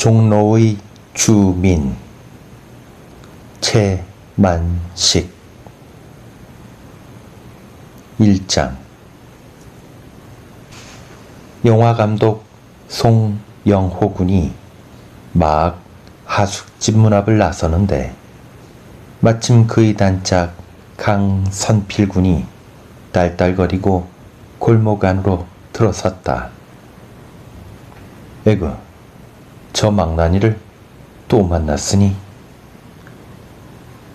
종로의 주민 최만식 1장 영화감독 송영호 군이 막 하숙집 문 앞을 나서는데 마침 그의 단짝 강선필 군이 딸딸거리고 골목 안으로 들어섰다. 에구, 저 망나니를 또 만났으니.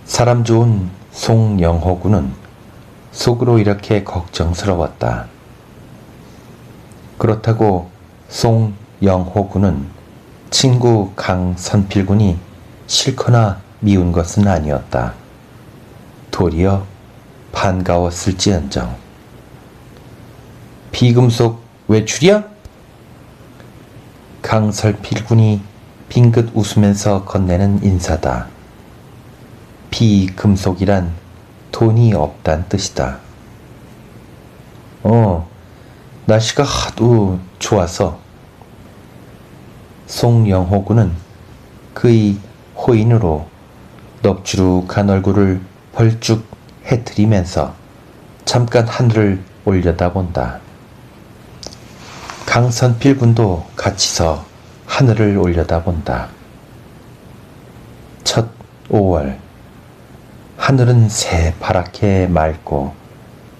사람 좋은 송영호 군은 속으로 이렇게 걱정스러웠다. 그렇다고 송영호 군은 친구 강선필 군이 싫거나 미운 것은 아니었다. 도리어 반가웠을지언정. 비금속 외출이야? 강선필 군이 빙긋 웃으면서 건네는 인사다. 비금속이란 돈이 없단 뜻이다. 날씨가 하도 좋아서. 송영호 군은 그의 호인으로 넙주룩한 얼굴을 벌쭉 해트리면서 잠깐 하늘을 올려다본다. 강선필 군도 같이서 하늘을 올려다본다. 첫 5월 하늘은 새파랗게 맑고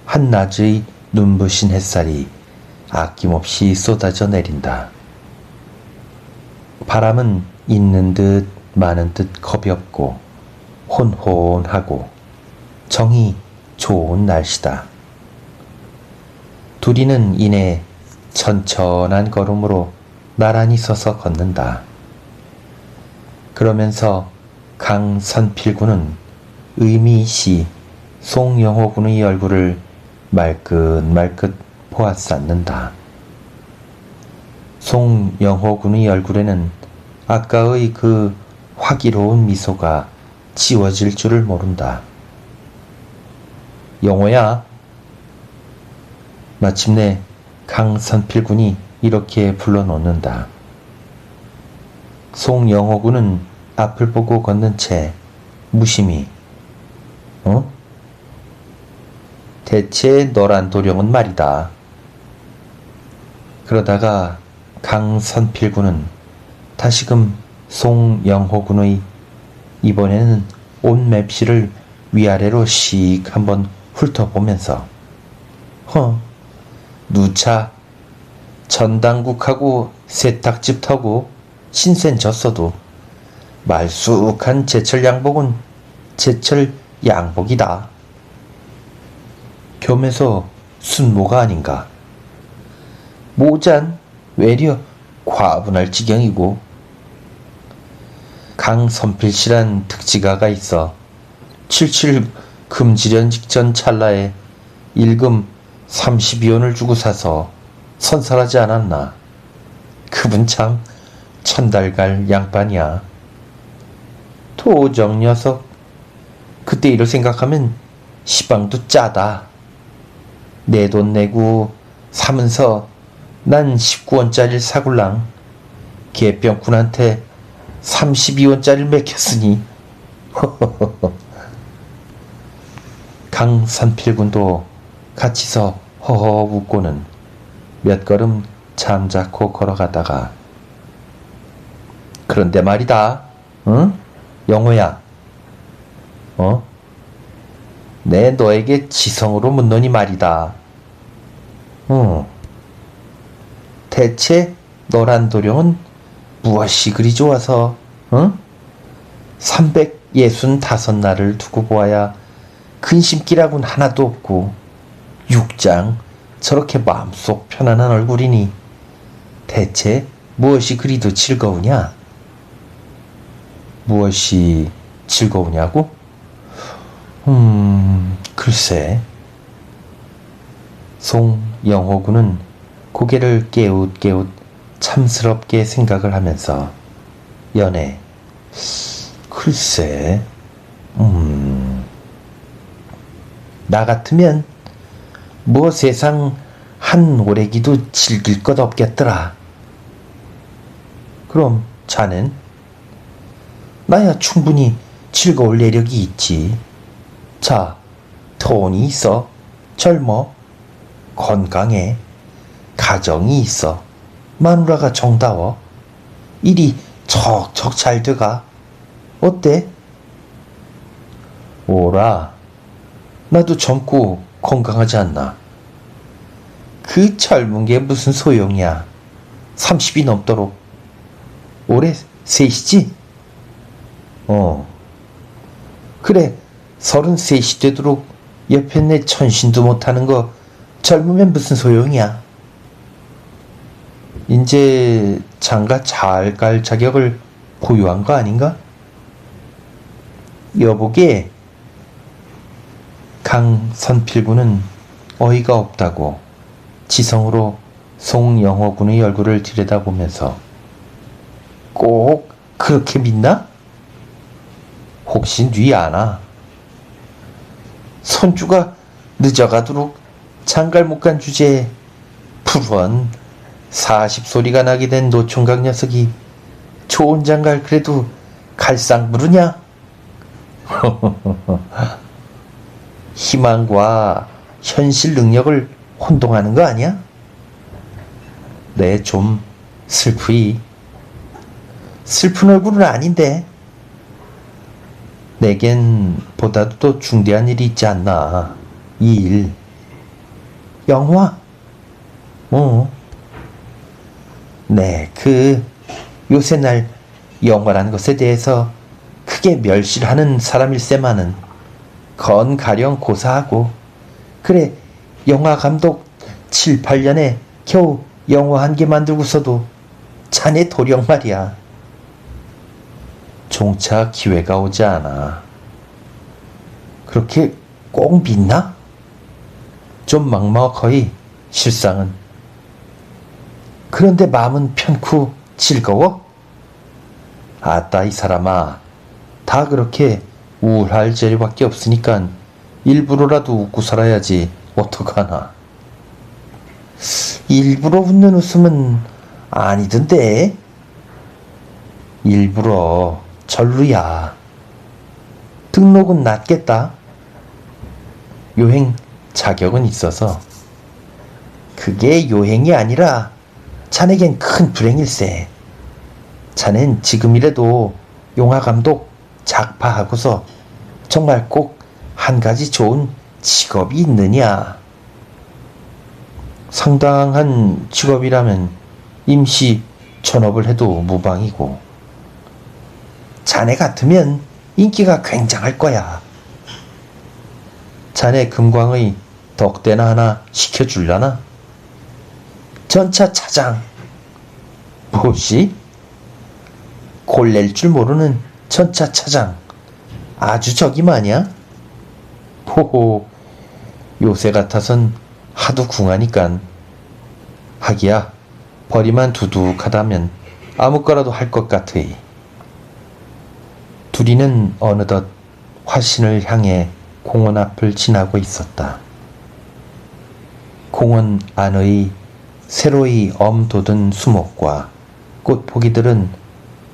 한낮의 눈부신 햇살이 아낌없이 쏟아져 내린다. 바람은 있는 듯 많은 듯 겁이 없고 혼혼하고 정이 좋은 날씨다. 둘이는 이내 천천한 걸음으로 나란히 서서 걷는다. 그러면서 강선필 군은 의미있이 송영호 군의 얼굴을 말긋말긋 보아쌌는다. 송영호 군의 얼굴에는 아까의 그 화기로운 미소가 지워질 줄을 모른다. 영호야. 마침내 강선필 군이 이렇게 불러놓는다. 송영호 군은 앞을 보고 걷는 채 무심히 대체 너란 도령은 말이다. 그러다가 강선필 군은 다시금 송영호 군의 이번에는 옷 맵시를 위아래로 씩 한번 훑어보면서 누차 전당국하고 세탁집 터고 신센 졌어도 말쑥한 제철 양복은 제철 양복이다. 겸해서 순모가 아닌가. 모잔 외려 과분할 지경이고. 강선필 씨란 득지가가 있어 77 금지련 직전 찰나에 일금 32원을 주고 사서 선살하지 않았나. 그분 참 천달갈 양반이야. 도정 녀석. 그때 일을 생각하면 시방도 짜다. 내 돈 내고 사면서 난 19원짜리를 사굴랑 개병꾼한테 32원짜리를 맥혔으니. 강선필 군도 같이서 허허 웃고는 몇 걸음 잠자코 걸어가다가 그런데 말이다. 영호야. 내 너에게 지성으로 묻노니 말이다. 대체 너란 도령은 무엇이 그리 좋아서 365날을 두고 보아야 근심기라곤 하나도 없고 육장 저렇게 마음속 편안한 얼굴이니 대체 무엇이 그리도 즐거우냐? 무엇이 즐거우냐고? 글쎄. 송영호 군은 고개를 깨웃깨웃 참스럽게 생각을 하면서 연애. 글쎄. 나 같으면 뭐 세상 한 오래기도 즐길 것 없겠더라. 그럼 자넨? 나야 충분히 즐거울 내력이 있지. 자, 돈이 있어. 젊어. 건강해. 가정이 있어. 마누라가 정다워. 일이 척척 잘 돼가. 어때? 오라. 나도 젊고 건강하지 않나. 그 젊은 게 무슨 소용이야. 30이 넘도록. 올해 셋이지? 그래, 33이 되도록 옆에 내 천신도 못하는 거 젊으면 무슨 소용이야. 이제 장가 잘 갈 자격을 보유한 거 아닌가? 여보게, 강선필군은 어이가 없다고 지성으로 송영호군의 얼굴을 들여다보면서 꼭 그렇게 믿나? 혹시 네 아나? 손주가 늦어가도록 장갈 못 간 주제에 푸른 40소리가 나게 된 노총각 녀석이 좋은 장갈 그래도 갈상 부르냐? 희망과 현실 능력을 혼동하는 거 아니야? 내 좀 슬프이. 슬픈 얼굴은 아닌데. 내겐 보다도 더 중대한 일이 있지 않나. 이 일. 영화? 네, 요새 날 영화라는 것에 대해서 크게 멸시하는 사람일세만은 건 가령 고사하고, 그래, 영화 감독 7, 8년에 겨우 영화 한 개 만들고서도 자네 도령 말이야. 종차 기회가 오지 않아. 그렇게 꼭 믿나? 좀 막막하이 실상은. 그런데 마음은 편쿠 즐거워? 아따 이 사람아, 다 그렇게 우울할 재료밖에 없으니까 일부러라도 웃고 살아야지 어떡하나. 일부러 웃는 웃음은 아니던데. 일부러 절루야. 등록은 낮겠다. 요행 자격은 있어서. 그게 요행이 아니라 자네겐 큰 불행일세. 자넨 지금이라도 영화감독 작파하고서 정말 꼭 한 가지 좋은 직업이 있느냐. 상당한 직업이라면 임시 전업을 해도 무방이고, 자네 같으면 인기가 굉장할 거야. 자네 금광의 덕대나 하나 시켜줄라나? 전차 차장. 무엇이? 골낼 줄 모르는 전차 차장. 아주 저기만이야? 호호, 요새 같아선 하도 궁하니깐. 하기야 벌이만 두둑하다면 아무거라도 할 것 같으이. 둘이는 어느덧 화신을 향해 공원 앞을 지나고 있었다. 공원 안의 새로이 엄돋은 수목과 꽃포기들은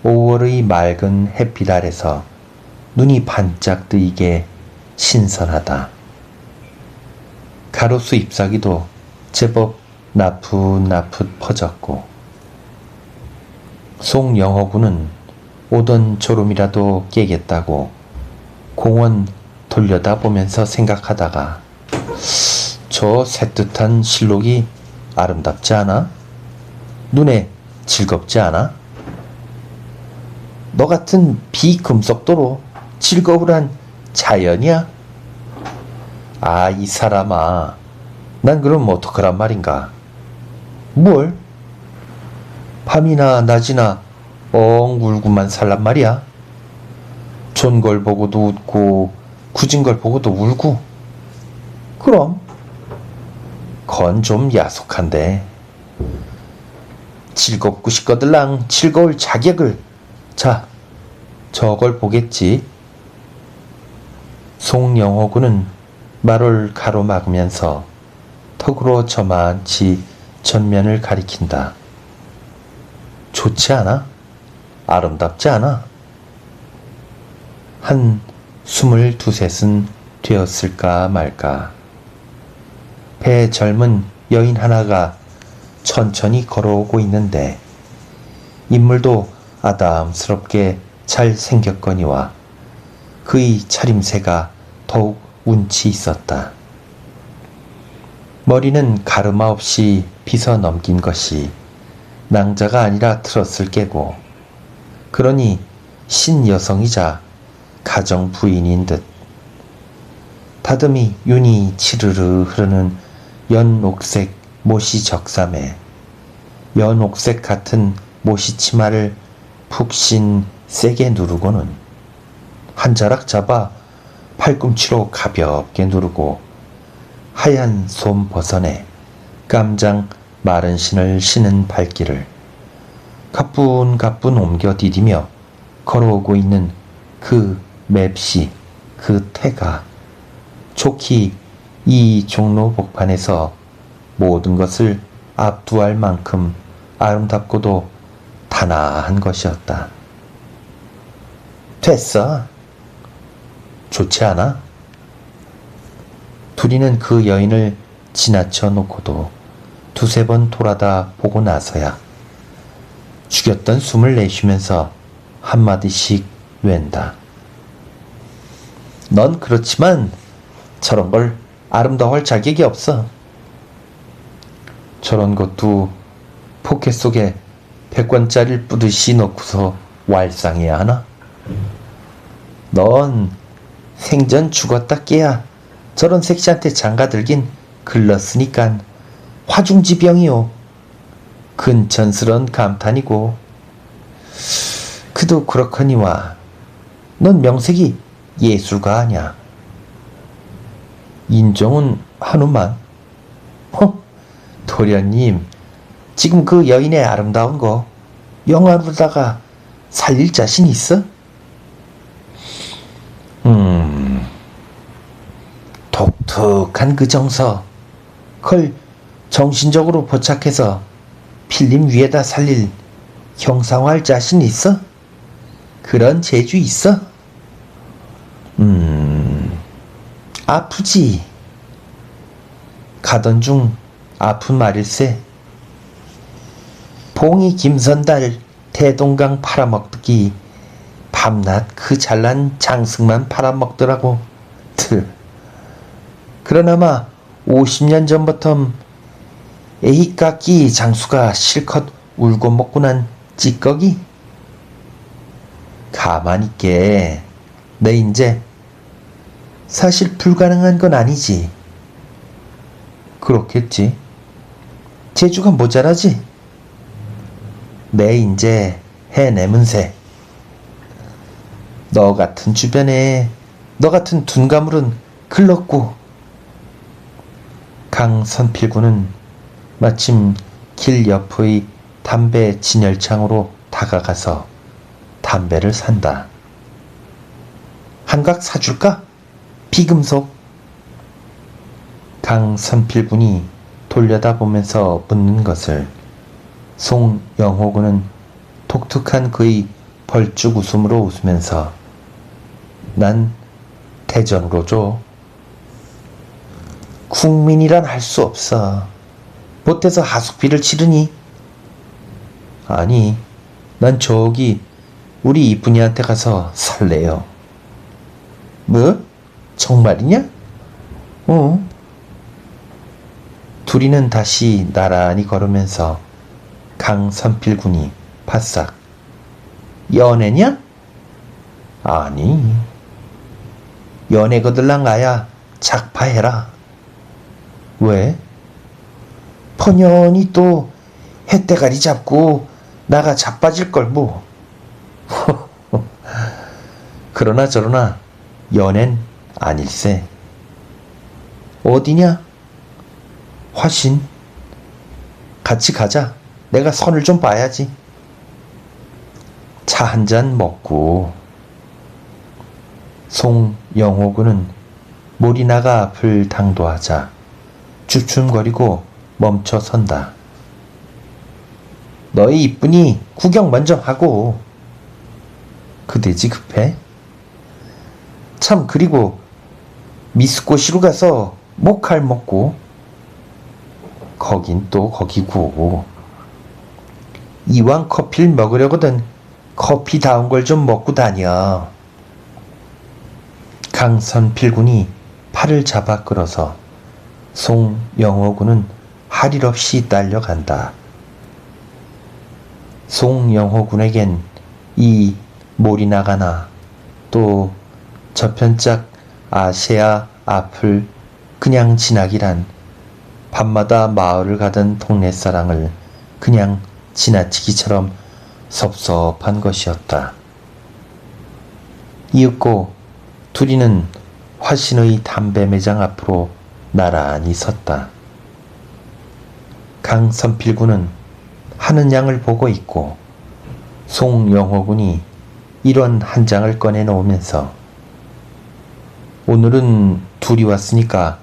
5월의 맑은 햇빛 아래서 눈이 반짝 뜨이게 신선하다. 가로수 잎사귀도 제법 나풋나풋 퍼졌고, 송영호군은 오던 졸음이라도 깨겠다고 공원 돌려다보면서 생각하다가 저 새뜻한 실록이 아름답지 않아? 눈에 즐겁지 않아? 너 같은 비금속도로 즐거우란 자연이야? 아, 이 사람아, 난 그럼 어떡하란 말인가? 뭘? 밤이나 낮이나 울고만 살란 말이야? 좋은 걸 보고도 웃고 굳은 걸 보고도 울고. 그럼 건 좀 야속한데. 즐겁고 싶거들랑 즐거울 자격을. 자, 저걸 보겠지. 송영호군은 말을 가로막으면서 턱으로 저만치 전면을 가리킨다. 좋지 않아? 아름답지 않아? 한 22~23은 되었을까 말까. 배 젊은 여인 하나가 천천히 걸어오고 있는데 인물도 아담스럽게 잘 생겼거니와 그의 차림새가 더욱 운치 있었다. 머리는 가르마 없이 빗어 넘긴 것이 낭자가 아니라 트러스를 깨고, 그러니 신여성이자 가정 부인인 듯. 다듬이 윤이 치르르 흐르는 연옥색 못이 적삼에 연옥색 같은 못이 치마를 푹신 세게 누르고는 한 자락 잡아 팔꿈치로 가볍게 누르고 하얀 솜 버선에 깜장 마른 신을 신은 발길을 가뿐가뿐 옮겨 디디며 걸어오고 있는 그 맵시, 그 태가 좋기 이 종로 복판에서 모든 것을 압도할 만큼 아름답고도 단아한 것이었다. 됐어. 좋지 않아? 둘이는 그 여인을 지나쳐 놓고도 두세 번 돌아다 보고 나서야 죽였던 숨을 내쉬면서 한마디씩 웬다. 넌 그렇지만 저런 걸 아름다워할 자격이 없어. 저런 것도 포켓 속에 100권짜리를 뿌듯이 넣고서 왈상해야 하나? 넌 생전 죽었다 깨야 저런 섹시한테 장가들긴 글렀으니깐 화중지병이요. 근천스런 감탄이고. 그도 그렇거니와 넌 명색이 예술가 아냐. 인종은 한우만. 도련님, 지금 그 여인의 아름다운 거 영화로다가 살릴 자신 있어? 독특한 그 정서, 그걸 정신적으로 포착해서 필름 위에다 살릴 형상화할 자신 있어? 그런 재주 있어? 아프지. 가던 중 아픈 말일세. 봉이 김선달 대동강 팔아먹기 밤낮 그 잘난 장승만 팔아먹더라고. 그러나마 50년 전부터 에이깎이 장수가 실컷 울고 먹고 난 찌꺼기? 가만히 있게. 내 인제 사실 불가능한 건 아니지. 그렇겠지. 재주가 모자라지. 내 인제 해내문세. 너 같은 주변에 너 같은 둔가물은 글렀고. 강선필군은 마침 길 옆의 담배 진열창으로 다가가서 담배를 산다. 한 각 사줄까? 비금속. 강선필군이 돌려다보면서 묻는 것을 송영호군은 독특한 그의 벌쭉 웃음으로 웃으면서 난 대전으로 줘. 국민이란 할 수 없어. 못해서 하숙비를 치르니? 아니, 난 저기 우리 이쁜이한테 가서 살래요. 뭐? 정말이냐? 둘이는 다시 나란히 걸으면서 강선필군이 바싹 연애냐? 아니, 연애 거들랑 아야 작파해라. 왜? 퍼년이 또 햇대가리 잡고 나가 자빠질걸 뭐. 그러나 저러나 연애는 아닐세. 어디냐? 화신. 같이 가자. 내가 선을 좀 봐야지. 차 한 잔 먹고. 송영호군은 몰이나가 앞을 당도하자 주춤거리고 멈춰 선다. 너희 이쁜이 구경 먼저 하고. 그대지 급해? 참, 그리고 미숫고시로 가서 목칼 먹고, 거긴 또 거기고, 이왕 커피를 먹으려거든 커피 다운 걸 좀 먹고 다녀. 강선필군이 팔을 잡아 끌어서 송영호군은 할 일 없이 딸려간다. 송영호군에겐 이 몰이나가나 또 저편짝 아세아 앞을 그냥 지나기란 밤마다 마을을 가던 동네 사랑을 그냥 지나치기처럼 섭섭한 것이었다. 이윽고 둘이는 화신의 담배 매장 앞으로 나란히 섰다. 강선필군은 하는 양을 보고 있고 송영호군이 일원 한 장을 꺼내 놓으면서 오늘은 둘이 왔으니까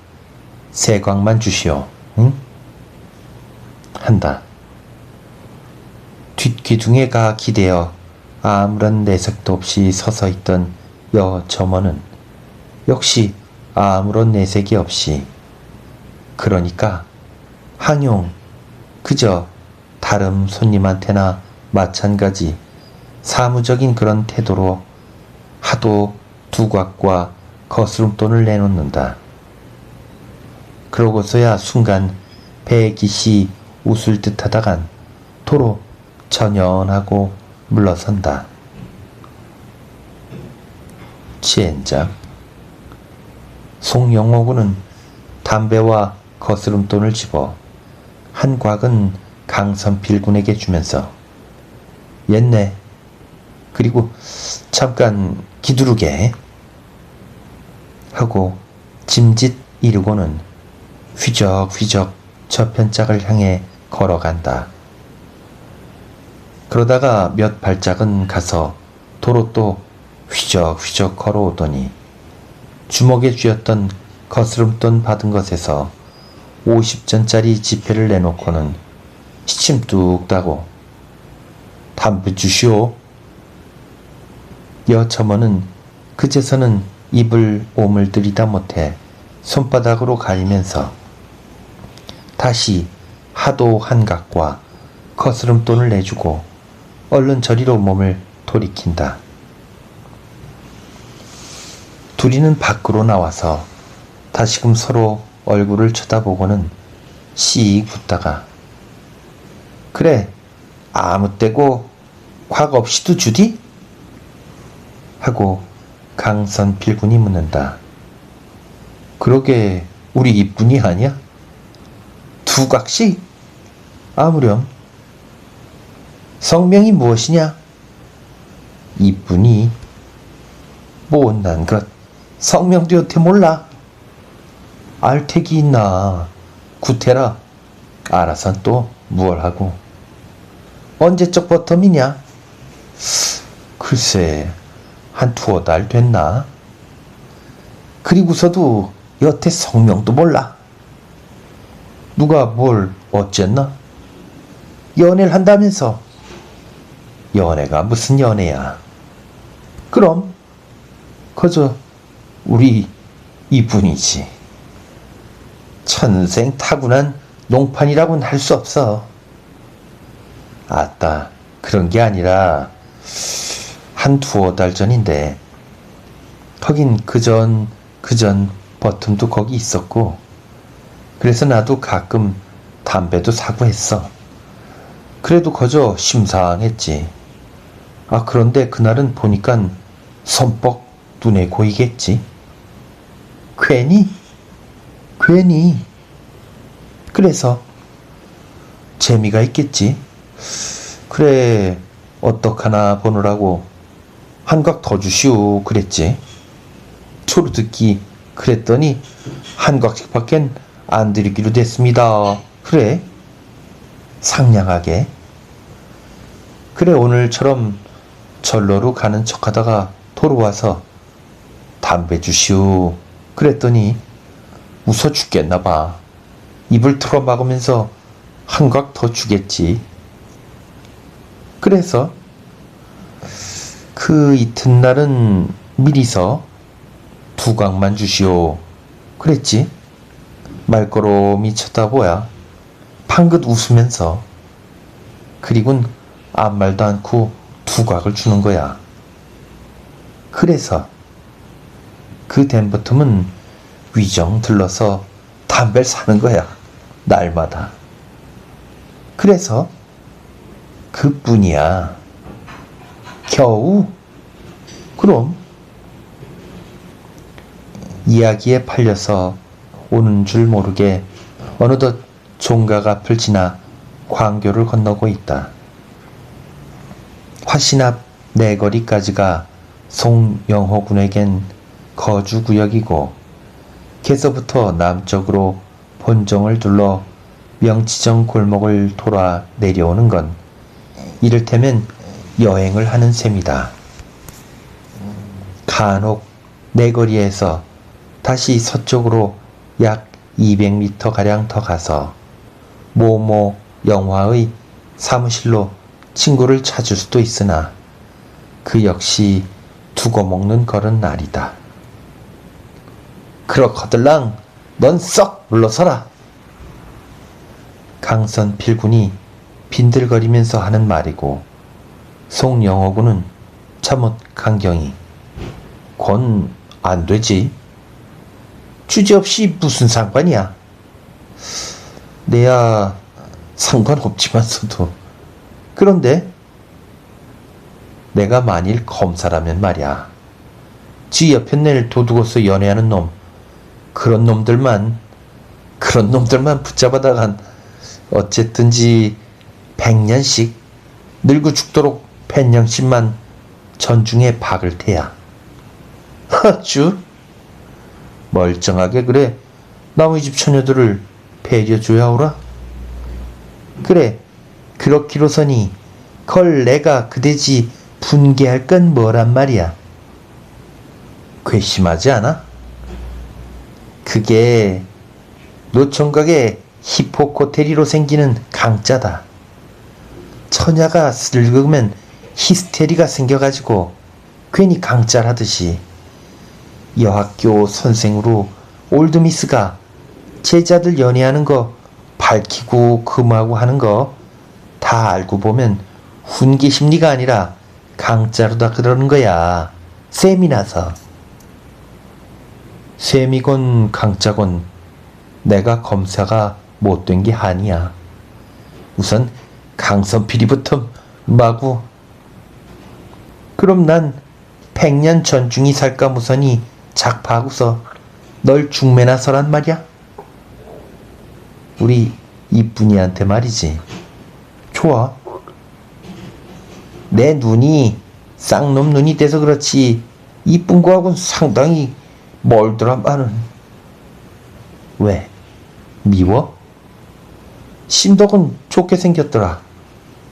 세 광만 주시오. 응? 한다. 뒷기둥에가 기대어 아무런 내색도 없이 서서 있던 여점원은 역시 아무런 내색이 없이, 그러니까 항용 그저 다른 손님한테나 마찬가지 사무적인 그런 태도로 하도 두각과 거스름돈을 내놓는다. 그러고서야 순간 배기시 웃을 듯 하다간 도로 전연하고 물러선다. 젠장. 송영호군은 담배와 거스름돈을 집어 한 곽은 강선필군에게 주면서 옛내 그리고 잠깐 기두르게 하고 짐짓 이르고는 휘적휘적 저편짝을 향해 걸어간다. 그러다가 몇 발짝은 가서 도로 또 휘적휘적 걸어오더니 주먹에 쥐었던 거스름돈 받은 것에서 50전짜리 지폐를 내놓고는 시침 뚝 따고 담배 주시오. 여점원은 그제서는 입을 오물들이다 못해 손바닥으로 가리면서 다시 하도 한각과 거스름돈을 내주고 얼른 저리로 몸을 돌이킨다. 둘이는 밖으로 나와서 다시금 서로 얼굴을 쳐다보고는 씩 웃다가 그래 아무 때고 곽 없이도 주디? 하고 강선필군이 묻는다. 그러게 우리 이쁜이 아니야? 두 곽씩? 아무렴. 성명이 무엇이냐? 이쁜이. 못난 것. 성명도 여태 몰라. 알택이 있나. 구태라. 알아선 또 무얼 하고. 언제적 버텀이냐? 글쎄 한 두어 달 됐나? 그리고서도 여태 성명도 몰라. 누가 뭘 어쨌나? 연애를 한다면서. 연애가 무슨 연애야. 그럼 그저 우리 이분이지. 천생 타고난 농판이라고는 할 수 없어. 아따 그런 게 아니라 한 두어 달 전인데 거긴 그전 버텀도 거기 있었고 그래서 나도 가끔 담배도 사고 했어. 그래도 거저 심상했지. 아 그런데 그날은 보니깐 선뻑 눈에 고이겠지. 괜히 그래서 재미가 있겠지. 그래 어떡하나 보느라고 한 곽 더 주시오 그랬지. 초로 듣기 그랬더니 한 곽씩밖엔 안 드리기로 됐습니다. 그래 상냥하게. 그래 오늘처럼 절로로 가는 척하다가 돌아와서 담배 주시오 그랬더니 웃어 죽겠나봐. 입을 틀어막으면서 한 곽 더 주겠지. 그래서 그 이튿날은 미리서 두각만 주시오 그랬지. 말꼬롬이 쳐다보야 방긋 웃으면서. 그리곤 아무 말도 않고 두각을 주는 거야. 그래서 그 댄버텀은 위정 들러서 담배를 사는 거야. 날마다. 그래서 그뿐이야. 겨우? 그럼. 이야기에 팔려서 오는 줄 모르게 어느덧 종각 앞을 지나 광교를 건너고 있다. 화신 앞 내거리까지가 송영호군에겐 거주구역이고 개서부터 남쪽으로 본종을 둘러 명치정 골목을 돌아 내려오는 건 이를테면 여행을 하는 셈이다. 간혹 내거리에서 다시 서쪽으로 약 200m가량 더 가서 모모 영화의 사무실로 친구를 찾을 수도 있으나 그 역시 두고 먹는 걸은 날이다. 그렇거들랑 넌 썩 물러서라. 강선 필군이 빈들거리면서 하는 말이고 송영호군은 참못 강경이 건 안 되지. 주제없이 무슨 상관이야. 내야 상관없지만서도. 그런데 내가 만일 검사라면 말이야. 지 옆에 낼 도둑으로서 연애하는 놈, 그런 놈들만 붙잡아다간 어쨌든지 100년씩 늙어 죽도록 100년씩만 전중에 박을 테야. 아주 멀쩡하게 그래 남의 집 처녀들을 배려줘야 오라. 그래 그렇기로서니 걸 내가 그대지 분개할 건 뭐란 말이야. 괘씸하지 않아? 그게 노총각의 히포코테리로 생기는 강자다. 처녀가 슬그면 히스테리가 생겨가지고 괜히 강짤하듯이 여학교 선생으로 올드미스가 제자들 연애하는 거 밝히고 금하고 하는 거 다 알고 보면 훈계 심리가 아니라 강짜로다 그러는 거야. 셈이 나서. 셈이건 강짜건 내가 검사가 못된 게 아니야. 우선 강선필이부터 마구. 그럼 난 100년 전중이 살까 무선이 작파하고서 널 중매나 서란 말이야? 우리 이쁜이한테 말이지. 좋아. 내 눈이 쌍놈 눈이 돼서 그렇지 이쁜 거하고는 상당히 멀더라마는. 왜? 미워? 심덕은 좋게 생겼더라.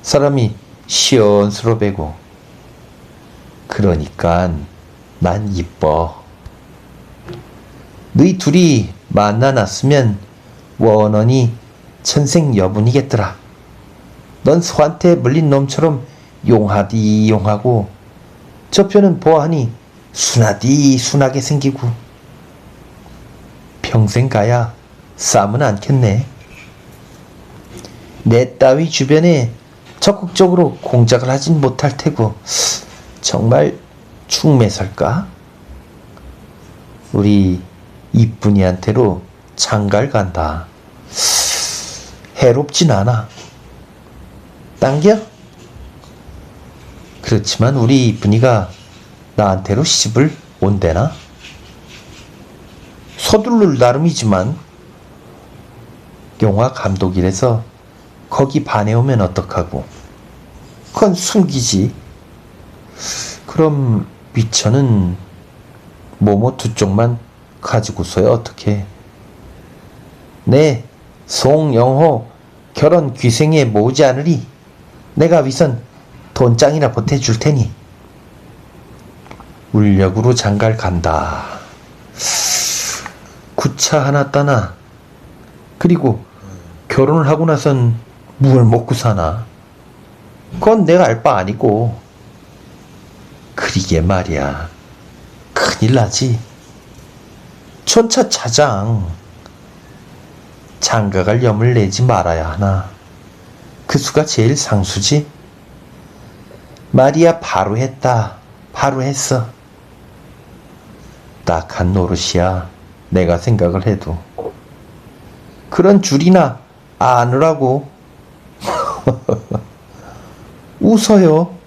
사람이 시원스러 배고. 그러니깐 난 이뻐. 너희 둘이 만나놨으면 원원이 천생 여분이겠더라. 넌 소한테 물린 놈처럼 용하디 용하고 저 편은 보아하니 순하디 순하게 생기고. 평생 가야 싸면 않겠네. 내 따위 주변에 적극적으로 공작을 하진 못할 테고 정말 충매설까? 우리 이쁜이한테로 장가를 간다. 해롭진 않아. 당겨? 그렇지만 우리 이쁜이가 나한테로 시집을 온대나? 서둘를 나름이지만 영화 감독이라서 거기 반해오면 어떡하고. 그건 숨기지. 그럼 미처는 모모 두 쪽만 가지고서야 어떡해. 네, 송영호 결혼 귀생에 모으지 않으리. 내가 위선 돈장이나 보태줄 테니. 울력으로 장가를 간다. 구차 하나 따나. 그리고 결혼을 하고 나선 뭘 먹고 사나. 그건 내가 알 바 아니고. 그래 그리게 말이야. 큰일 나지. 전차 차장. 장가갈 염을 내지 말아야 하나. 그 수가 제일 상수지. 마리아 바로 했다. 바로 했어. 딱한 노릇이야. 내가 생각을 해도. 그런 줄이나 아느라고. 웃어요.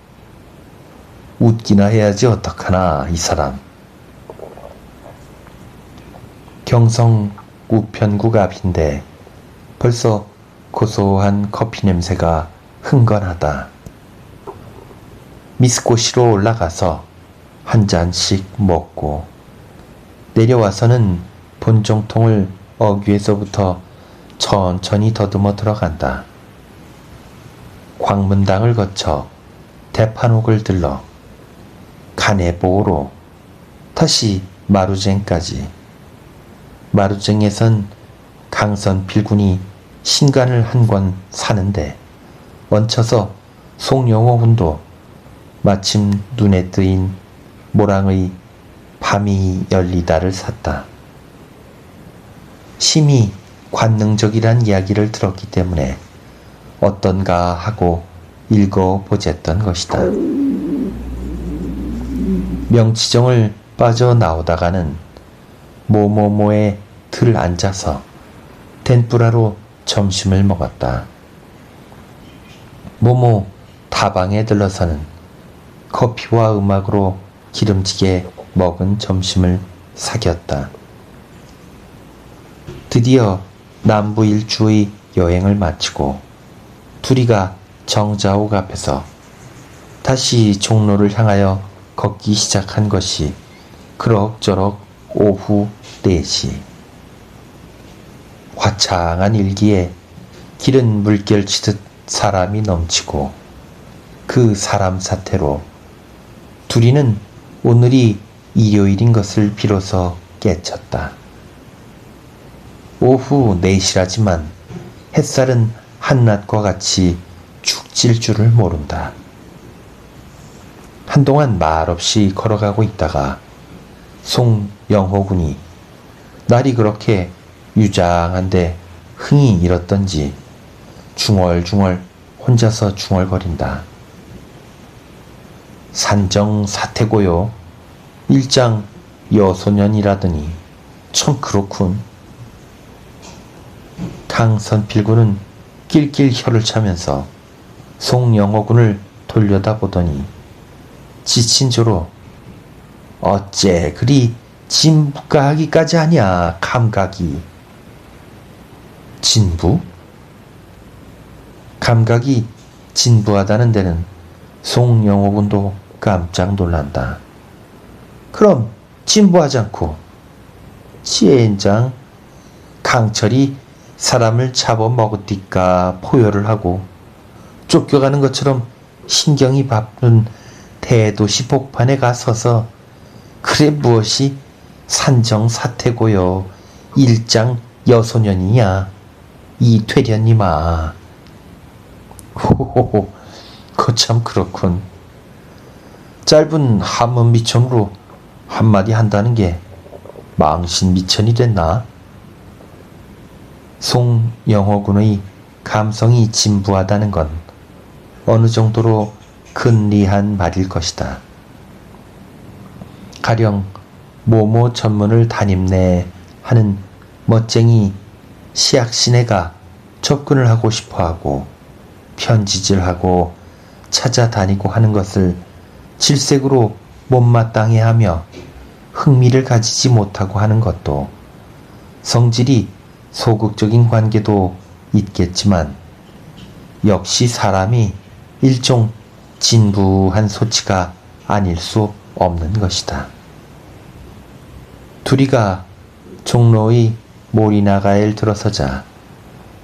웃기나 해야지 어떡하나 이 사람. 경성 우편국 앞인데 벌써 고소한 커피 냄새가 흥건하다. 미스코시로 올라가서 한 잔씩 먹고 내려와서는 본정통을 어귀에서부터 천천히 더듬어 들어간다. 광문당을 거쳐 대판옥을 들러 가네보로 다시 마루쟁까지. 마루쟁에선 강선필군이 신간을 한 권 사는데 얹혀서 송영호군도 마침 눈에 뜨인 모랑의 밤이 열리다를 샀다. 심히 관능적이란 이야기를 들었기 때문에 어떤가 하고 읽어보쨌던 것이다. 명치정을 빠져나오다가는 모모모에 들 앉아서 텐뿌라로 점심을 먹었다. 모모 다방에 들러서는 커피와 음악으로 기름지게 먹은 점심을 사귀었다. 드디어 남부 일주의 여행을 마치고 둘이가 정자옥 앞에서 다시 종로를 향하여 걷기 시작한 것이 그럭저럭 오후 4시. 화창한 일기에 길은 물결치듯 사람이 넘치고 그 사람 사태로 둘이는 오늘이 일요일인 것을 비로소 깨쳤다. 오후 4시라지만 햇살은 한낮과 같이 죽질 줄을 모른다. 한동안 말없이 걸어가고 있다가 송영호군이 날이 그렇게 유장한데 흥이 일었던지 중얼중얼 혼자서 중얼거린다. 산정사태고요. 일장 여소년이라더니 참 그렇군. 강선필군은 낄낄 혀를 차면서 송영호군을 돌려다보더니 지친 조로 어째 그리 진부가하기까지 하냐 감각이. 진부? 감각이 진부하다는 데는 송영호군도 깜짝 놀란다. 그럼 진부하지 않고 젠장 강철이 사람을 잡아먹으니까 포효를 하고 쫓겨가는 것처럼 신경이 바쁜 대도시 복판에 가서서 그래 무엇이 산정사태고요 일장 여소년이냐 이 퇴련님아. 호호호 거참 그렇군. 짧은 한문 미천으로 한마디 한다는 게 망신 미천이 됐나? 송영호군의 감성이 진부하다는 건 어느 정도로 근리한 말일 것이다. 가령 모모 전문을 담임내 하는 멋쟁이 시학시내가 접근을 하고 싶어하고 편지질하고 찾아다니고 하는 것을 질색으로 못마땅해 하며 흥미를 가지지 못하고 하는 것도 성질이 소극적인 관계도 있겠지만 역시 사람이 일종 진부한 소치가 아닐 수 없는 것이다. 둘이가 종로의 모리나가에 들어서자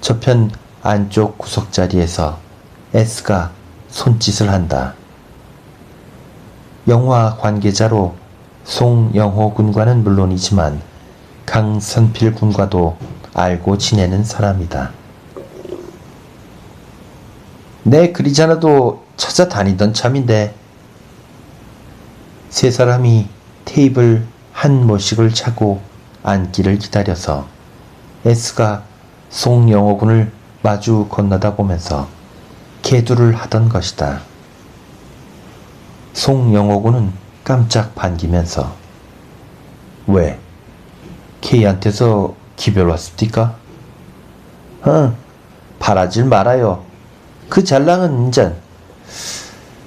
저편 안쪽 구석자리에서 S가 손짓을 한다. 영화 관계자로 송영호 군과는 물론이지만 강선필 군과도 알고 지내는 사람이다. 내 그리잖아도 찾아다니던 참인데 세 사람이 테이블 한 모씩을 차고 앉기를 기다려서 S가 송영호군을 마주 건너다 보면서 개두를 하던 것이다. 송영호군은 깜짝 반기면서 왜? K한테서 기별 왔습니까? 바라질 말아요. 그 잘랑은 인전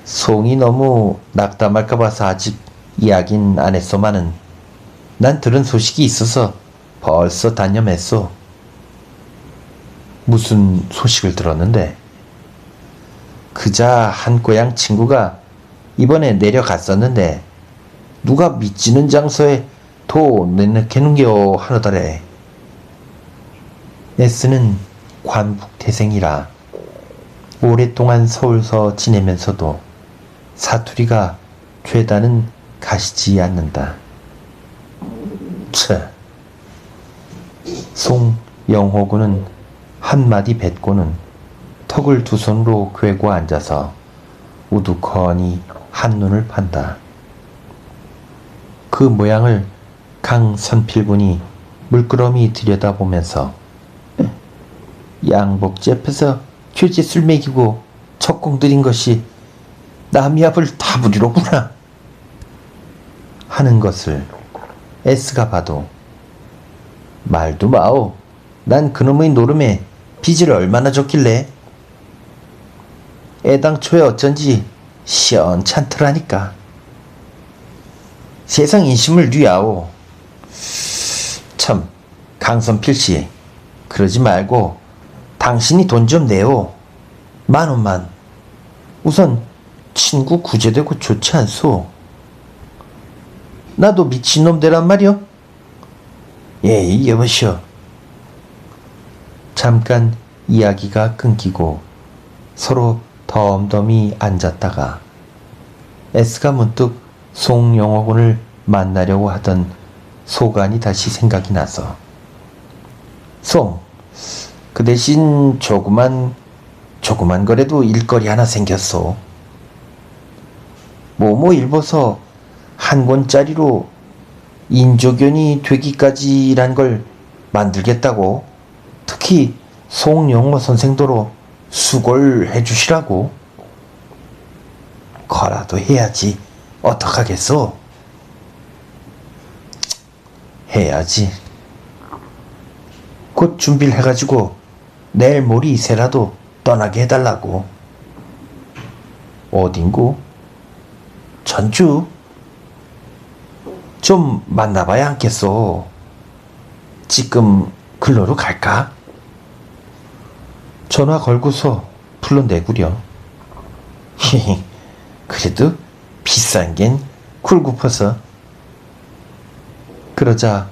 송이 너무 낙담할까 봐서 아직 이야긴 안 했소마는 난 들은 소식이 있어서 벌써 단념했소. 무슨 소식을 들었는데? 그자 한 고향 친구가 이번에 내려갔었는데 누가 미치는 장소에 도 내놓게는겨 하더래. S는 관북태생이라 오랫동안 서울서 지내면서도 사투리가 죄다는 가시지 않는다. 송영호군은 한마디 뱉고는 턱을 두 손으로 괴고 앉아서 우두커니 한눈을 판다. 그 모양을 강선필군이 물끄러미 들여다보면서 양복지 앞에서 교제술 먹이고 척공 들인 것이 남이 앞을 다 부리로구나 하는 것을 S가 봐도 말도 마오. 난 그놈의 노름에 빚을 얼마나 줬길래. 애당초에 어쩐지 시원찮더라니까. 세상 인심을 뉘야오. 참 강선필씨 그러지 말고 당신이 돈 좀 내오. 10,000원만. 우선 친구 구제되고 좋지 않소. 나도 미친놈 되란 말이여. 예, 여보시오. 잠깐 이야기가 끊기고 서로 덤덤히 앉았다가 S가 문득 송영호군을 만나려고 하던 소간이 다시 생각이 나서 송, 그 대신 조그만 거래도 일거리 하나 생겼소. 뭐뭐 일보서 한 권짜리로 인조견이 되기까지란 걸 만들겠다고. 특히 송영호 선생도로 수고를 해주시라고. 거라도 해야지. 어떡하겠소? 해야지. 곧 준비를 해가지고 내일 모레 새라도 떠나게 해달라고. 어딘고? 전주? 좀 만나봐야 않겠소? 지금 글로로 갈까? 전화 걸고서 불러내구려. 히히, 그래도 비싼 겐 굴굽어서. 그러자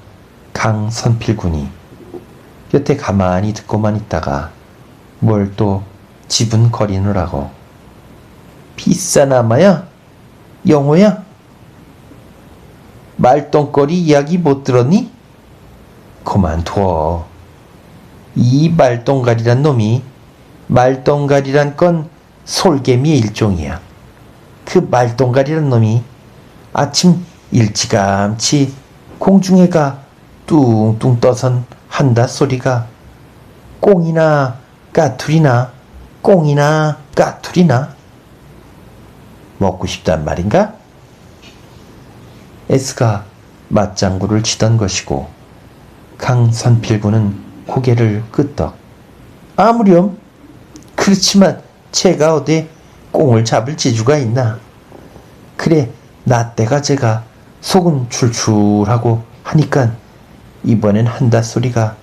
강선필군이 여태 가만히 듣고만 있다가 뭘 또 지분거리느라고. 비싸나마야? 영호야? 말똥거리 이야기 못 들었니? 그만둬. 이 말똥가리란 놈이, 말똥가리란 건 솔개미의 일종이야. 그 말똥가리란 놈이 아침 일찌감치 공중에가 뚱뚱 떠선 한다 소리가 꽁이나 까투리나 꽁이나 까투리나 먹고 싶단 말인가? S가 맞장구를 치던 것이고 강선필군은 고개를 끄덕. 아무렴. 그렇지만 제가 어디 꽁을 잡을 재주가 있나. 그래, 나 때가 제가 속은 출출하고 하니깐 이번엔 한다 소리가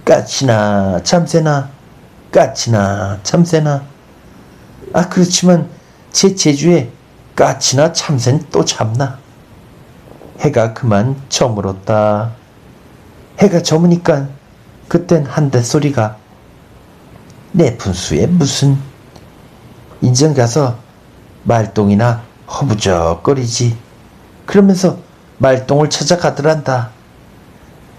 까치나 참새나 까치나 참새나. 아, 그렇지만 제 재주에 까치나 참새는 또 잡나. 해가 그만 저물었다. 해가 저무니까 그땐 한다 소리가 내 분수에 무슨. 인전 가서 말똥이나 허부적거리지. 그러면서 말똥을 찾아가더란다.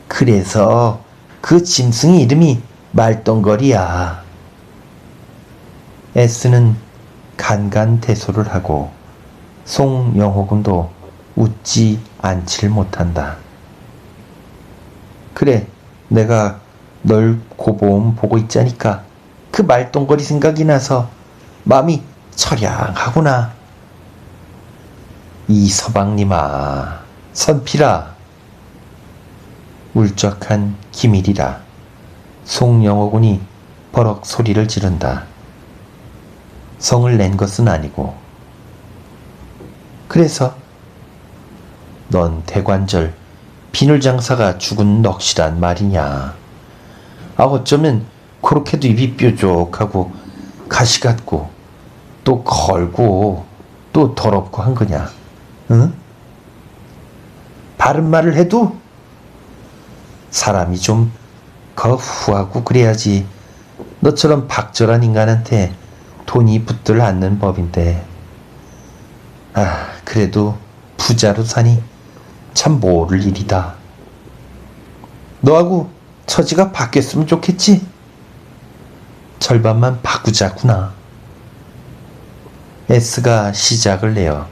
그래서 그 짐승이 이름이 말똥거리야. S는 간간대소를 하고 송영호군도 웃지 않질 못한다. 그래, 내가 널 고보험 보고 있자니까 그 말똥거리 생각이 나서 마음이 처량하구나. 이 서방님아, 선필아. 울적한 기밀이라 송영호군이 버럭 소리를 지른다. 성을 낸 것은 아니고. 그래서 넌 대관절 비늘장사가 죽은 넋이란 말이냐. 어쩌면 그렇게도 입이 뾰족하고 가시 같고 또 걸고 또 더럽고 한 거냐. 응? 바른 말을 해도 사람이 좀 거후하고 그래야지 너처럼 박절한 인간한테 돈이 붙들 않는 법인데. 그래도 부자로 사니 참 모를 일이다. 너하고 처지가 바뀌었으면 좋겠지? 절반만 바꾸자구나. S가 시작을 내어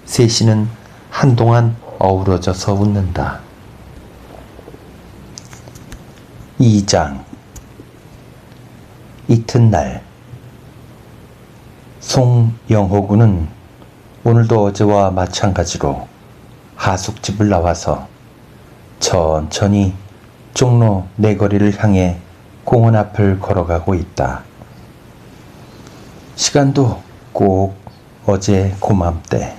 셋이는 한동안 어우러져서 웃는다. 2장. 이튿날 송영호군은 오늘도 어제와 마찬가지로 하숙집을 나와서 천천히 종로 내거리를 향해 공원 앞을 걸어가고 있다. 시간도 꼭 어제 고맘때.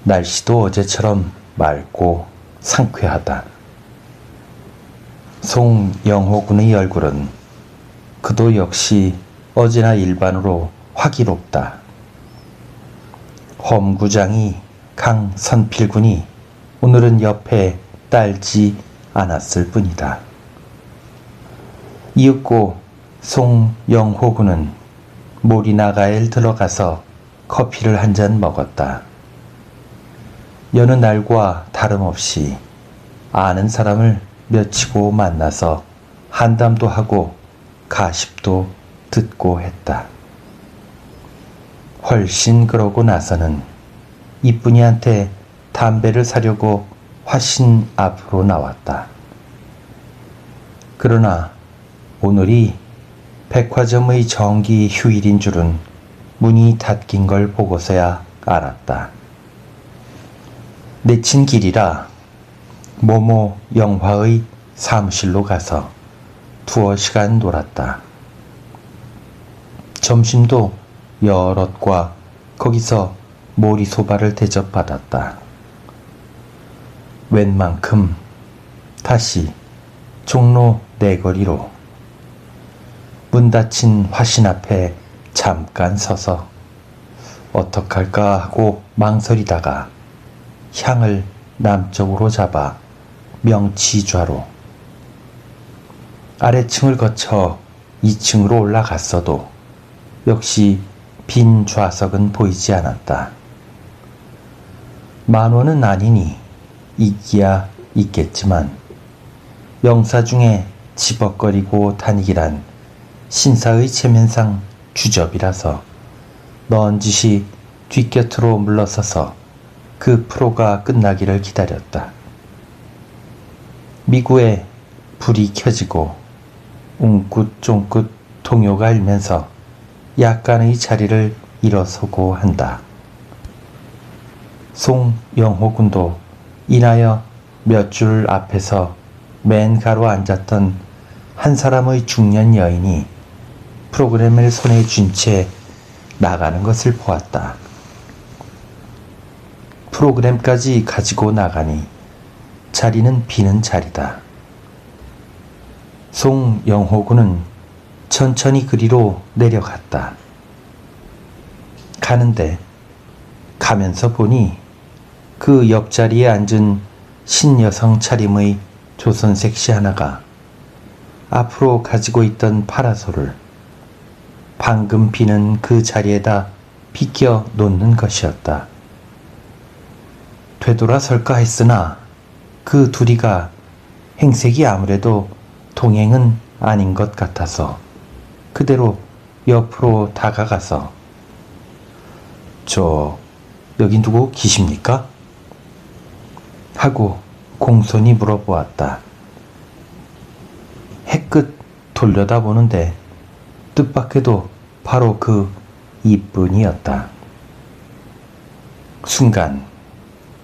날씨도 어제처럼 맑고 상쾌하다. 송영호군의 얼굴은 그도 역시 어제나 일반으로 화기롭다. 험구장이 강선필군이 오늘은 옆에 딸지 않았을 뿐이다. 이윽고 송영호군은 모리나가에 들어가서 커피를 한 잔 먹었다. 여느 날과 다름없이 아는 사람을 며치고 만나서 한담도 하고 가십도 듣고 했다. 훨씬 그러고 나서는 이쁜이한테 담배를 사려고 화신 앞으로 나왔다. 그러나 오늘이 백화점의 정기 휴일인 줄은 문이 닫힌 걸 보고서야 알았다. 내친 길이라 모모 영화의 사무실로 가서 두어 시간 놀았다. 점심도 여럿과 거기서 모리소바를 대접받았다. 웬만큼 다시 종로 내거리로 문 닫힌 화신 앞에 잠깐 서서 어떡할까 하고 망설이다가 향을 남쪽으로 잡아 명치좌로 아래층을 거쳐 2층으로 올라갔어도 역시 빈 좌석은 보이지 않았다. 10,000원은 아니니 있기야 있겠지만 영사 중에 지벅거리고 다니기란 신사의 체면상 주접이라서 넌지시 뒷곁으로 물러서서 그 프로가 끝나기를 기다렸다. 미구에 불이 켜지고 웅긋쫑긋 동요가 일면서 약간의 자리를 일어서고 한다. 송영호군도 인하여 몇 줄 앞에서 맨 가로 앉았던 한 사람의 중년 여인이 프로그램을 손에 쥔 채 나가는 것을 보았다. 프로그램까지 가지고 나가니 자리는 비는 자리다. 송영호군은 천천히 그리로 내려갔다. 가는데 가면서 보니 그 옆자리에 앉은 신여성 차림의 조선색 시 하나가 앞으로 가지고 있던 파라솔을 방금 비는 그 자리에다 비껴 놓는 것이었다. 되돌아설까 했으나 그 둘이가 행색이 아무래도 동행은 아닌 것 같아서 그대로 옆으로 다가가서 저 여기 누구 계십니까? 하고 공손히 물어보았다. 해끝 돌려다보는데 뜻밖에도 바로 그 이쁜이었다. 순간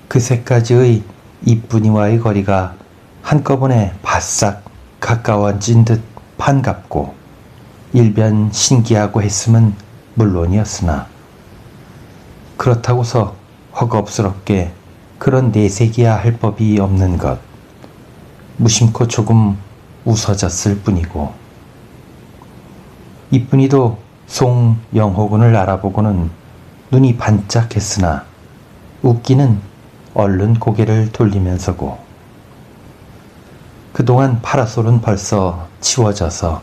그새까지의 이쁜이와의 거리가 한꺼번에 바싹 가까워진 듯 반갑고 일변 신기하고 했음은 물론이었으나 그렇다고서 허겁스럽게 그런 내색이야 할 법이 없는 것, 무심코 조금 웃어졌을 뿐이고 이쁜이도 송영호군을 알아보고는 눈이 반짝했으나 웃기는 얼른 고개를 돌리면서고 그동안 파라솔은 벌써 치워져서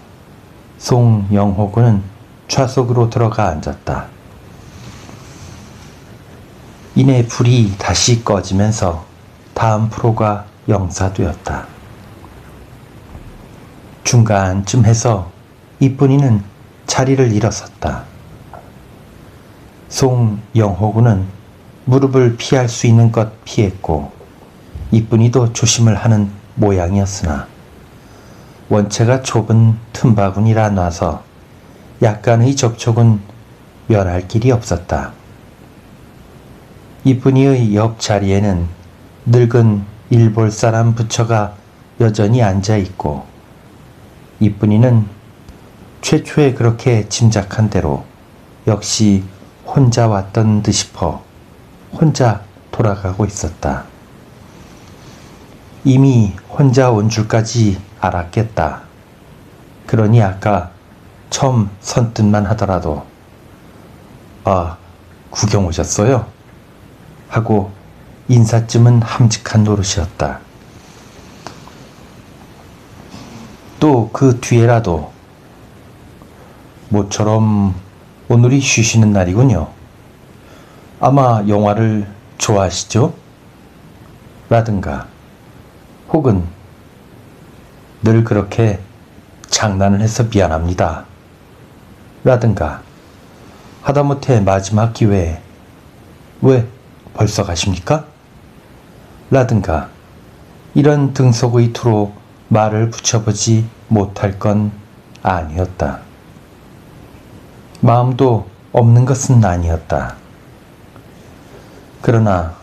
송영호군은 좌석으로 들어가 앉았다. 이내 불이 다시 꺼지면서 다음 프로가 영사되었다. 중간쯤 해서 이쁜이는 자리를 일어섰다. 송영호군은 무릎을 피할 수 있는 것 피했고 이쁜이도 조심을 하는 모양이었으나 원체가 좁은 틈바구니라 놔서 약간의 접촉은 면할 길이 없었다. 이쁜이의 옆자리에는 늙은 일볼 사람 부처가 여전히 앉아있고 이쁜이는 최초에 그렇게 짐작한 대로 역시 혼자 왔던 듯 싶어 혼자 돌아가고 있었다. 이미 혼자 온 줄까지 알았겠다. 그러니 아까 처음 선뜻만 하더라도 구경 오셨어요? 하고 인사쯤은 함직한 노릇이었다. 또 그 뒤에라도 모처럼 오늘이 쉬시는 날이군요. 아마 영화를 좋아하시죠? 라든가 혹은 늘 그렇게 장난을 해서 미안합니다. 라든가 하다못해 마지막 기회에 왜 벌써 가십니까? 라든가 이런 등속의 투로 말을 붙여보지 못할 건 아니었다. 마음도 없는 것은 아니었다. 그러나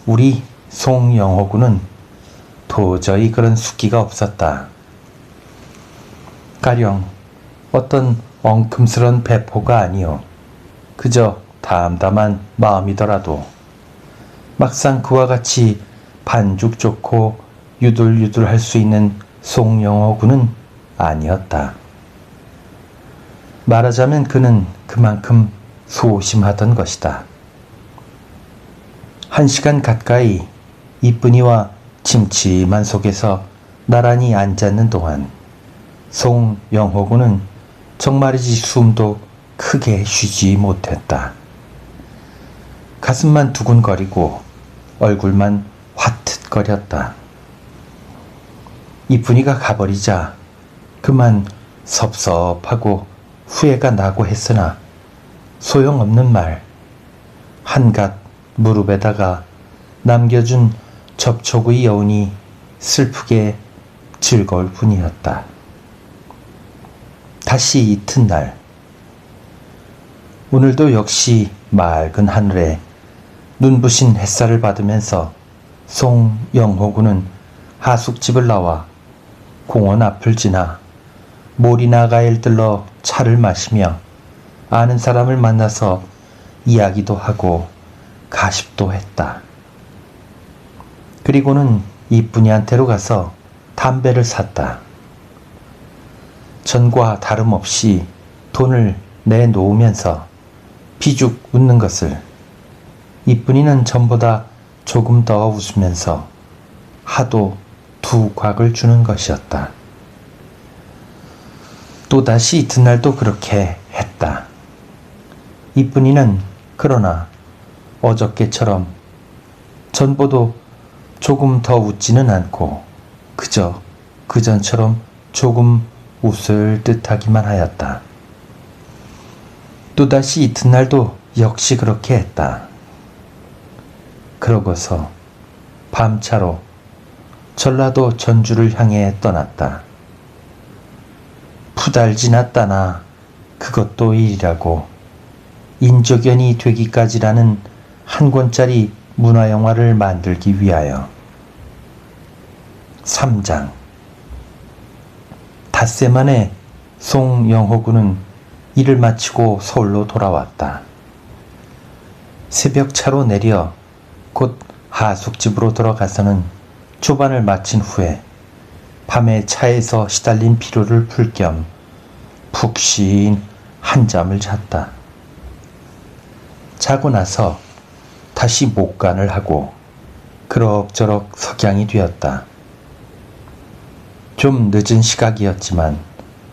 우리 송영호군은 도저히 그런 숙기가 없었다. 가령 어떤 엉큼스런 배포가 아니요 그저 담담한 마음이더라도 막상 그와 같이 반죽 좋고 유들유들 할 수 있는 송영호군은 아니었다. 말하자면 그는 그만큼 소심하던 것이다. 1시간 가까이 이쁜이와 침침한 속에서 나란히 앉았는 동안 송영호군은 정말이지 숨도 크게 쉬지 못했다. 가슴만 두근거리고 얼굴만 화텟거렸다. 이쁜이가 가버리자 그만 섭섭하고 후회가 나고 했으나 소용없는 말, 한갓 무릎에다가 남겨준 접촉의 여운이 슬프게 즐거울 뿐이었다. 다시 이튿날 오늘도 역시 맑은 하늘에 눈부신 햇살을 받으면서 송영호군은 하숙집을 나와 공원 앞을 지나 모리나가에 들러 차를 마시며 아는 사람을 만나서 이야기도 하고 가십도 했다. 그리고는 이쁜이한테로 가서 담배를 샀다. 전과 다름없이 돈을 내놓으면서 비죽 웃는 것을 이쁜이는 전보다 조금 더 웃으면서 하도 두곽을 주는 것이었다. 또다시 이튿날도 그렇게 했다. 이쁜이는 그러나 어저께처럼 전보도 조금 더 웃지는 않고 그저 그전처럼 조금 웃을 듯하기만 하였다. 또다시 이튿날도 역시 그렇게 했다. 그러고서 밤차로 전라도 전주를 향해 떠났다. 푸달 지났다나 그것도 일이라고 인조견이 되기까지라는 한 권짜리 문화영화를 만들기 위하여. 3장. 닷새 만에 송영호군은 일을 마치고 서울로 돌아왔다. 새벽차로 내려 곧 하숙집으로 들어가서는 조반을 마친 후에 밤에 차에서 시달린 피로를 풀 겸 푹신 한잠을 잤다. 자고 나서 다시 목간을 하고 그럭저럭 석양이 되었다. 좀 늦은 시각이었지만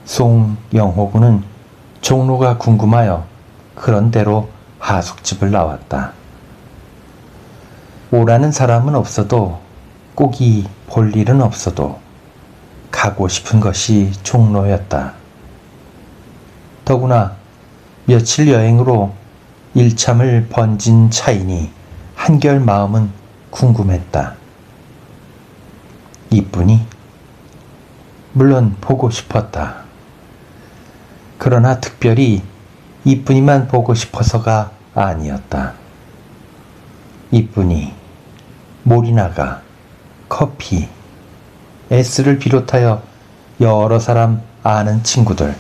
송영호군은 종로가 궁금하여 그런대로 하숙집을 나왔다. 오라는 사람은 없어도 꼭이 볼 일은 없어도 가고 싶은 것이 종로였다. 더구나 며칠 여행으로 일참을 번진 차이니 한결 마음은 궁금했다. 이쁘니? 물론 보고 싶었다. 그러나 특별히 이쁜이만 보고 싶어서가 아니었다. 이쁜이, 몰이나가, 커피, S를 비롯하여 여러 사람 아는 친구들,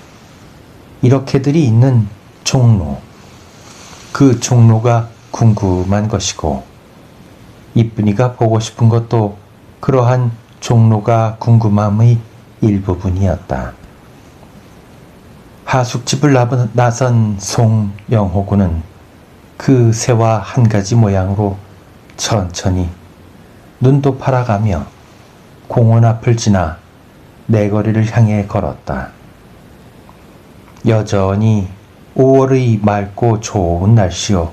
이렇게들이 있는 종로, 그 종로가 궁금한 것이고, 이쁜이가 보고 싶은 것도 그러한 종로가 궁금함의 일부분이었다. 하숙집을 나선 송영호군은 그 새와 한 가지 모양으로 천천히 눈도 팔아가며 공원 앞을 지나 내거리를 향해 걸었다. 여전히 5월의 맑고 좋은 날씨요.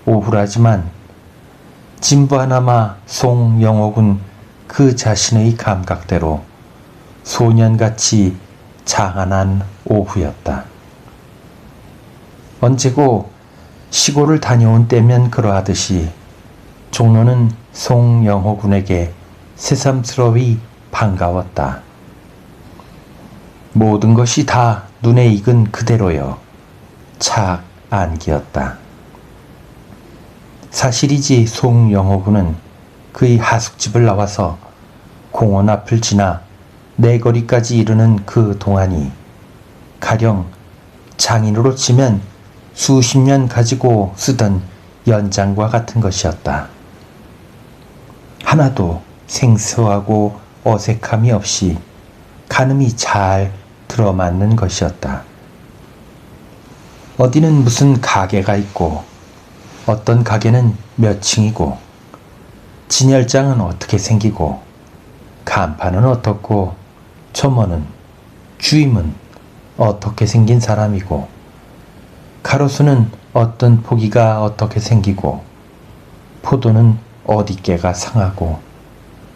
오후라지만 진부하나마 송영호군 그 자신의 감각대로 소년같이 장안한 오후였다. 언제고 시골을 다녀온 때면 그러하듯이 종로는 송영호 군에게 새삼스러이 반가웠다. 모든 것이 다 눈에 익은 그대로여 착 안기었다. 사실이지 송영호 군은 그의 하숙집을 나와서 공원 앞을 지나 내거리까지 이르는 그 동안이 가령 장인으로 치면 수십 년 가지고 쓰던 연장과 같은 것이었다. 하나도 생소하고 어색함이 없이 가늠이 잘 들어맞는 것이었다. 어디는 무슨 가게가 있고 어떤 가게는 몇 층이고 진열장은 어떻게 생기고 간판은 어떻고 점원은 주임은 어떻게 생긴 사람이고 가로수는 어떤 포기가 어떻게 생기고 포도는 어디께가 상하고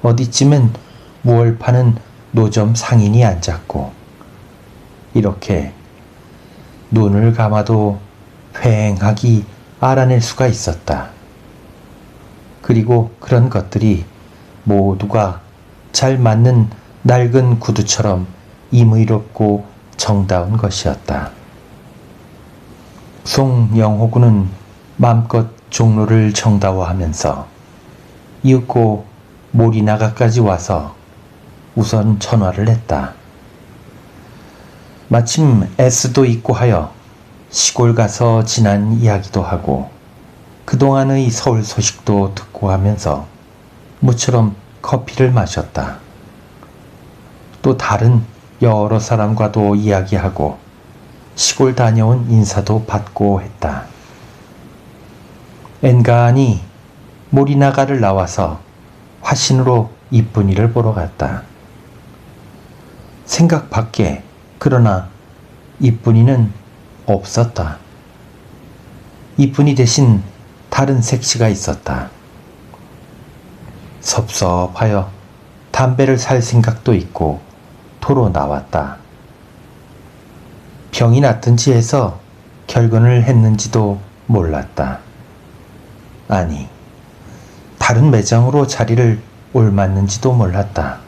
어디쯤엔 무얼 파는 노점 상인이 앉았고 이렇게 눈을 감아도 휑하게 알아낼 수가 있었다. 그리고 그런 것들이 모두가 잘 맞는 낡은 구두처럼 임의롭고 정다운 것이었다. 송영호군은 맘껏 종로를 정다워하면서 이윽고 몰이나가까지 와서 우선 전화를 했다. 마침 S도 있고 하여 시골 가서 지난 이야기도 하고 그동안의 서울 소식도 듣고 하면서 모처럼 커피를 마셨다. 또 다른 여러 사람과도 이야기하고 시골 다녀온 인사도 받고 했다. 엔간히 몰이나가를 나와서 화신으로 이쁜이를 보러 갔다. 생각 밖에 그러나 이쁜이는 없었다. 이쁜이 대신 다른 색시가 있었다. 섭섭하여 담배를 살 생각도 있고 도로 나왔다. 병이 났든지 해서 결근을 했는지도 몰랐다. 아니, 다른 매장으로 자리를 옮았는지도 몰랐다.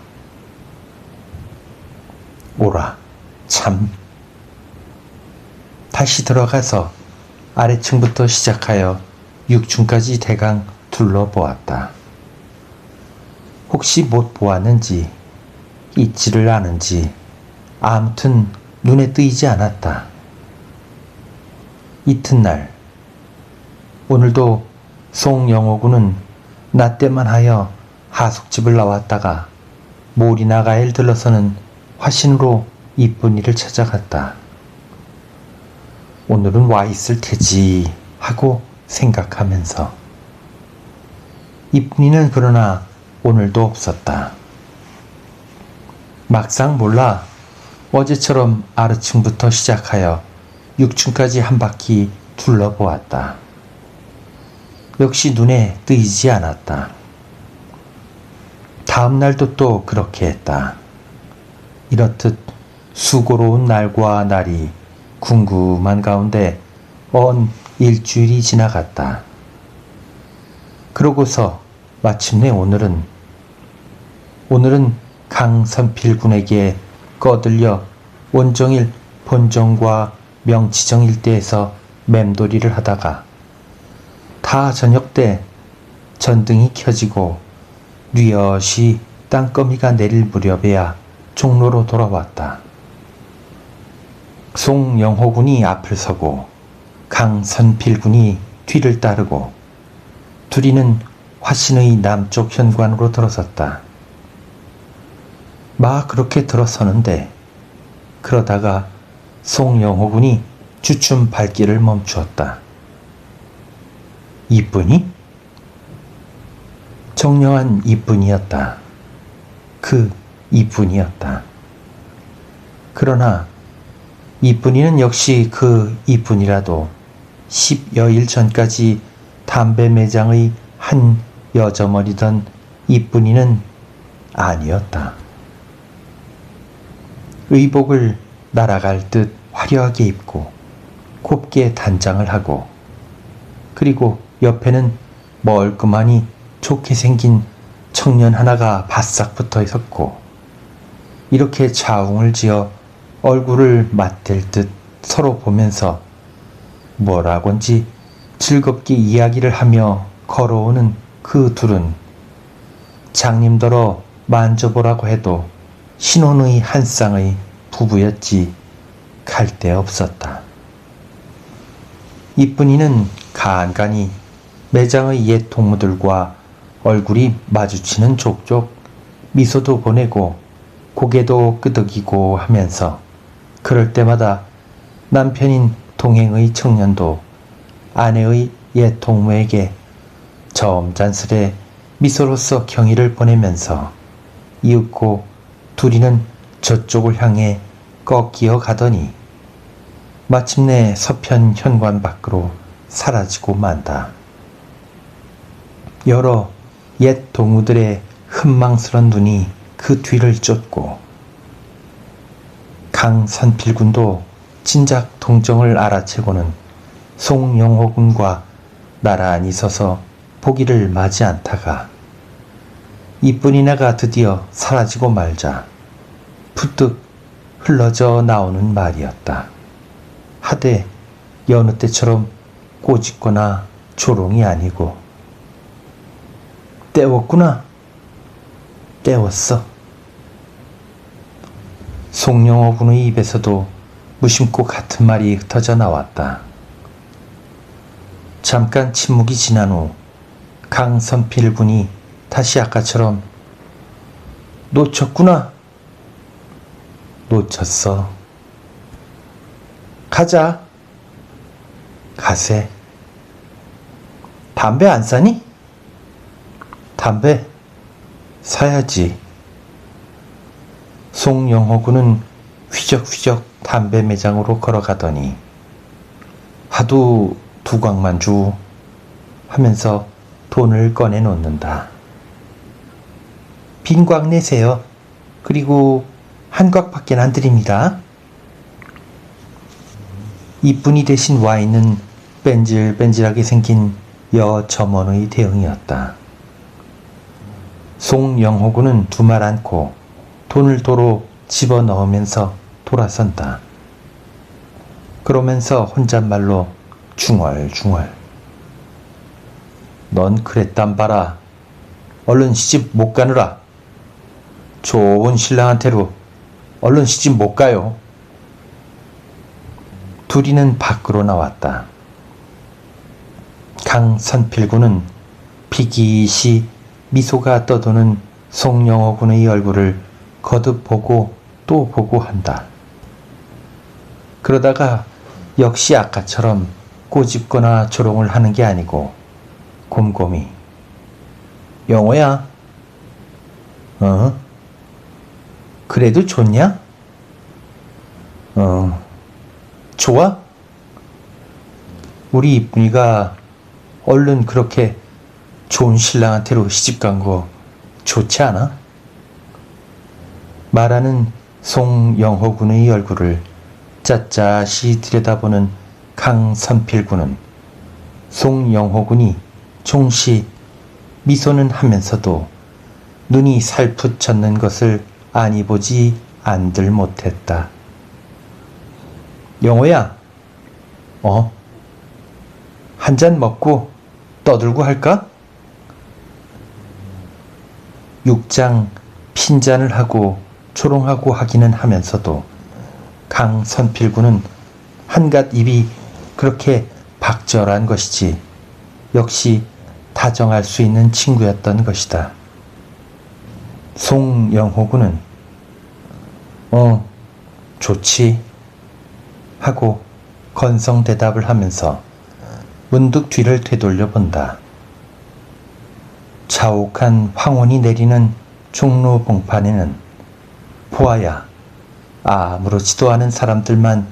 오라, 참. 다시 들어가서 아래층부터 시작하여 6층까지 대강 둘러보았다. 혹시 못 보았는지 잊지를 않은지 아무튼 눈에 띄지 않았다. 이튿날 오늘도 송영호군은 나 때만 하여 하숙집을 나왔다가 모리나가에 들러서는 화신으로 이쁜이를 찾아갔다. 오늘은 와 있을 테지 하고 생각하면서 이쁜이는 그러나 오늘도 없었다. 막상 몰라 어제처럼 아래층부터 시작하여 6층까지 한 바퀴 둘러보았다. 역시 눈에 띄지 않았다. 다음 날도 또 그렇게 했다. 이렇듯 수고로운 날과 날이 궁금한 가운데 언 일주일이 지나갔다. 그러고서 마침내 오늘은 강선필군에게 꺼들려 온종일 본정과 명치정 일대에서 맴돌이를 하다가 다 저녁 때 전등이 켜지고 뉘엿이 땅거미가 내릴 무렵에야 종로로 돌아왔다. 송영호군이 앞을 서고 강선필군이 뒤를 따르고 둘이는 화신의 남쪽 현관으로 들어섰다. 막 그렇게 들어서는데 그러다가 송영호군이 주춤 발길을 멈추었다. 이쁜이? 정려한 이쁜이었다. 그 이쁜이었다. 그러나 이쁜이는 역시 그 이쁜이라도 10여일 전까지 담배 매장의 한 여저머리던 이쁜이는 아니었다. 의복을 날아갈 듯 화려하게 입고 곱게 단장을 하고 그리고 옆에는 멀끔하니 좋게 생긴 청년 하나가 바싹 붙어 있었고 이렇게 자웅을 지어 얼굴을 맞댈 듯 서로 보면서 뭐라곤지 즐겁게 이야기를 하며 걸어오는 그 둘은 장님더러 만져보라고 해도 신혼의 한 쌍의 부부였지 갈 데 없었다. 이쁜이는 간간히 매장의 옛 동무들과 얼굴이 마주치는 족족 미소도 보내고 고개도 끄덕이고 하면서 그럴 때마다 남편인 동행의 청년도 아내의 옛 동무에게 점잖스레 미소로써 경의를 보내면서 이윽고 둘이는 저쪽을 향해 꺾이어 가더니 마침내 서편 현관 밖으로 사라지고 만다. 여러 옛 동무들의 흔망스런 눈이 그 뒤를 쫓고 강선필군도 진작 동정을 알아채고는 송영호군과 나란히 서서 보기를 마지 않다가 이쁜이네가 드디어 사라지고 말자 부뜩 흘러져 나오는 말이었다. 하되 여느 때처럼 꼬집거나 조롱이 아니고 때웠구나. 때웠어. 송영호 군의 입에서도 무심코 같은 말이 흩어져 나왔다. 잠깐 침묵이 지난 후 강선필 군이 다시 아까처럼 놓쳤구나. 놓쳤어. 가자. 가세. 담배 안 사니? 담배 사야지. 송영호 군은 휘적휘적 담배 매장으로 걸어가더니 하도 두 광만 주 하면서 돈을 꺼내 놓는다. 빈 광 내세요. 그리고 한 곽밖에 안 드립니다. 이쁜이 대신 와인은 뺀질뺀질하게 생긴 여 점원의 대응이었다. 송영호군은 두말 않고 돈을 도로 집어넣으면서 돌아선다. 그러면서 혼잣말로 중얼중얼. 넌 그랬단 바라. 얼른 시집 못 가느라. 좋은 신랑한테로 얼른 시집 못 가요. 둘이는 밖으로 나왔다. 강선필군은 비기시 미소가 떠도는 송영호 군의 얼굴을 거듭 보고 또 보고 한다. 그러다가 역시 아까처럼 꼬집거나 조롱을 하는 게 아니고 곰곰이 영호야, 그래도 좋냐? 좋아? 우리 이쁜이가 얼른 그렇게 좋은 신랑한테로 시집간 거 좋지 않아? 말하는 송영호 군의 얼굴을 샅샅이 들여다보는 강선필 군은 송영호 군이 종시 미소는 하면서도 눈이 살풋 젖는 것을 아니 보지 안들 못했다. 영호야, 한 잔 먹고 떠들고 할까? 육장 핀잔을 하고 조롱하고 하기는 하면서도 강선필군은 한갓 입이 그렇게 박절한 것이지 역시 다정할 수 있는 친구였던 것이다. 송영호군은 좋지 하고 건성 대답을 하면서 문득 뒤를 되돌려 본다. 자욱한 황혼이 내리는 종로 봉판에는 보아야 아무렇지도 않은 사람들만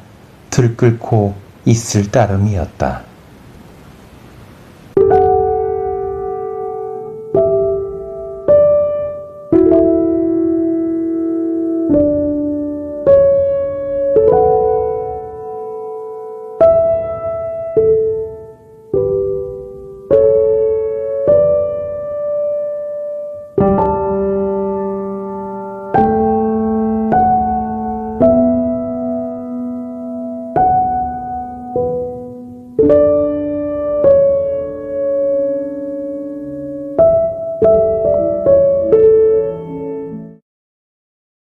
들끓고 있을 따름이었다.